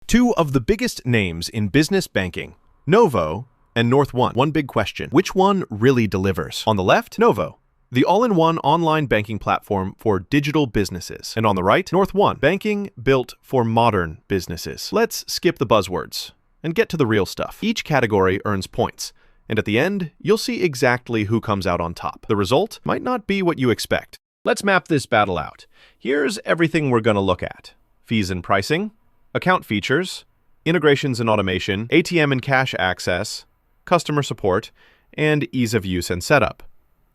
Two of the biggest names in business banking, Novo and NorthOne. One big question, which one really delivers? On the left, Novo, the all-in-one online banking platform for digital businesses. And on the right, NorthOne, banking built for modern businesses. Let's skip the buzzwords and get to the real stuff. Each category earns points, and at the end, you'll see exactly who comes out on top. The result might not be what you expect. Let's map this battle out. Here's everything we're going to look at: fees and pricing, account features, integrations and automation, ATM and cash access, customer support, and ease of use and setup.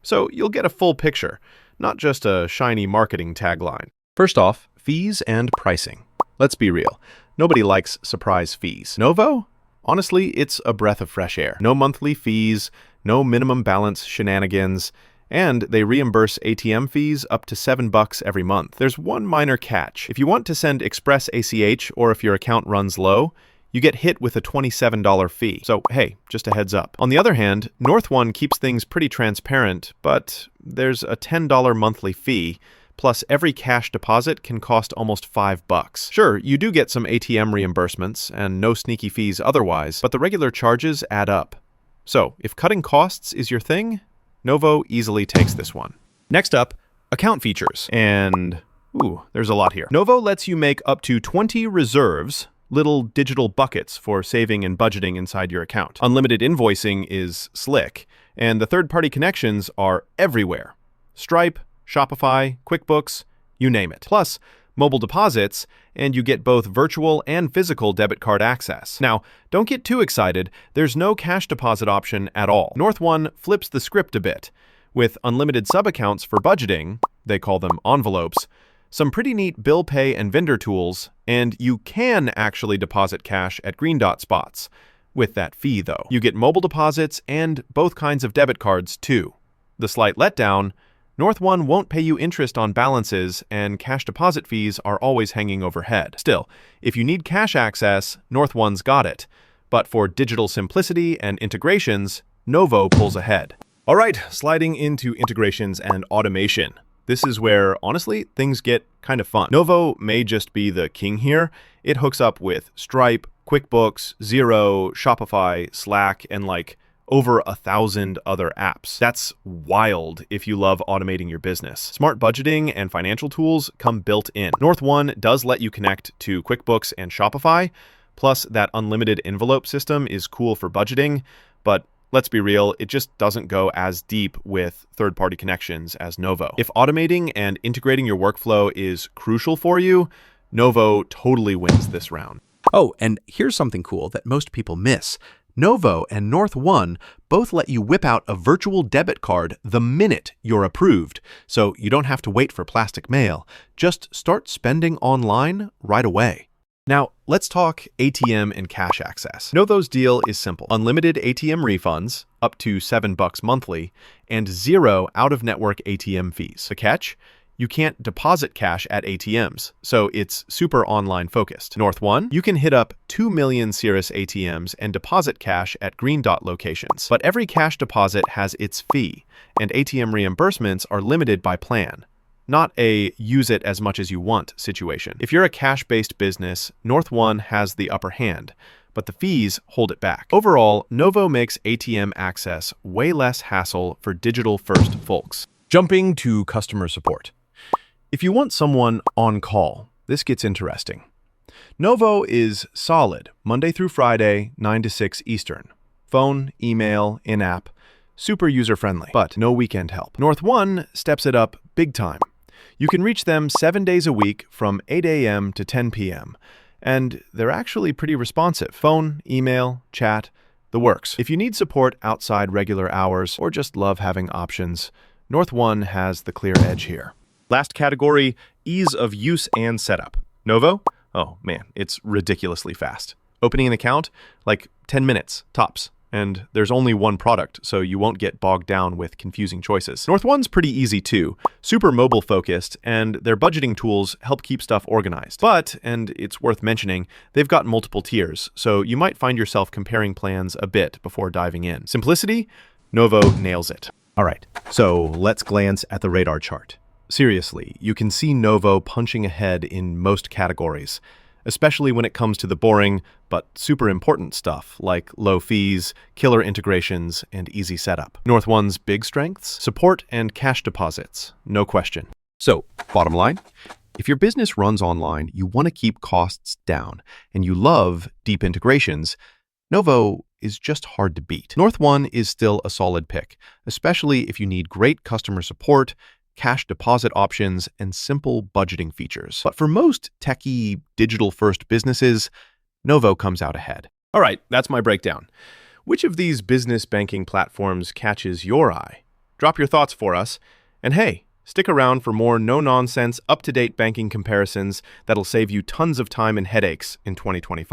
So you'll get a full picture, not just a shiny marketing tagline. First off, fees and pricing. Let's be real. Nobody likes surprise fees. Novo? Honestly, it's a breath of fresh air. No monthly fees, no minimum balance shenanigans, and they reimburse ATM fees up to $7 every month. There's one minor catch. If you want to send express ACH or if your account runs low, you get hit with a $27 fee. So hey, just a heads up. On the other hand, NorthOne keeps things pretty transparent, but there's a $10 monthly fee, plus every cash deposit can cost almost $5. Sure, you do get some ATM reimbursements and no sneaky fees otherwise, but the regular charges add up. So if cutting costs is your thing, Novo easily takes this one. Next up, account features. And, there's a lot here. Novo lets you make up to 20 reserves, little digital buckets for saving and budgeting inside your account. Unlimited invoicing is slick, and the third-party connections are everywhere. Stripe, Shopify, QuickBooks, you name it. Plus, mobile deposits, and you get both virtual and physical debit card access. Now, don't get too excited. There's no cash deposit option at all. NorthOne flips the script a bit. With unlimited sub-accounts for budgeting, they call them envelopes, some pretty neat bill pay and vendor tools, and you can actually deposit cash at green dot spots. With that fee, though. You get mobile deposits and both kinds of debit cards, too. The slight letdown: NorthOne won't pay you interest on balances, and cash deposit fees are always hanging overhead. Still, if you need cash access, NorthOne's got it. But for digital simplicity and integrations, Novo pulls ahead. All right, sliding into integrations and automation. This is where, honestly, things get kind of fun. Novo may just be the king here. It hooks up with Stripe, QuickBooks, Xero, Shopify, Slack, and over 1,000 other apps. That's wild if you love automating your business. Smart budgeting and financial tools come built in. NorthOne does let you connect to QuickBooks and Shopify, plus that unlimited envelope system is cool for budgeting, but let's be real, it just doesn't go as deep with third-party connections as Novo. If automating and integrating your workflow is crucial for you, Novo totally wins this round. Oh, and here's something cool that most people miss. Novo and NorthOne both let you whip out a virtual debit card the minute you're approved, so you don't have to wait for plastic mail. Just start spending online right away. Now, let's talk ATM and cash access. Novo's deal is simple: unlimited ATM refunds, up to $7 monthly, and 0 out-of-network ATM fees. The catch? You can't deposit cash at ATMs, so it's super online focused. NorthOne, you can hit up 2 million Cirrus ATMs and deposit cash at green dot locations. But every cash deposit has its fee, and ATM reimbursements are limited by plan. Not a use it as much as you want situation. If you're a cash-based business, NorthOne has the upper hand, but the fees hold it back. Overall, Novo makes ATM access way less hassle for digital-first folks. Jumping to customer support. If you want someone on call, this gets interesting. Novo is solid, Monday through Friday, 9 to 6 Eastern. Phone, email, in-app, super user-friendly, but no weekend help. NorthOne steps it up big time. You can reach them 7 days a week from 8 a.m. to 10 p.m., and they're actually pretty responsive. Phone, email, chat, the works. If you need support outside regular hours or just love having options, NorthOne has the clear edge here. Last category, ease of use and setup. Novo? Oh man, it's ridiculously fast. Opening an account, 10 minutes, tops. And there's only one product, so you won't get bogged down with confusing choices. NorthOne's pretty easy too, super mobile focused, and their budgeting tools help keep stuff organized. But, and it's worth mentioning, they've got multiple tiers, so you might find yourself comparing plans a bit before diving in. Simplicity? Novo nails it. All right, so let's glance at the radar chart. Seriously, you can see Novo punching ahead in most categories. especially when it comes to the boring but super important stuff like low fees, killer integrations, and easy setup. NorthOne's big strengths? Support and cash deposits, no question. So, bottom line, if your business runs online, you want to keep costs down, and you love deep integrations, Novo is just hard to beat. NorthOne is still a solid pick, especially if you need great customer support, cash deposit options, and simple budgeting features. But for most techie, digital-first businesses, Novo comes out ahead. All right, that's my breakdown. Which of these business banking platforms catches your eye? Drop your thoughts for us. And hey, stick around for more no-nonsense, up-to-date banking comparisons that'll save you tons of time and headaches in 2025.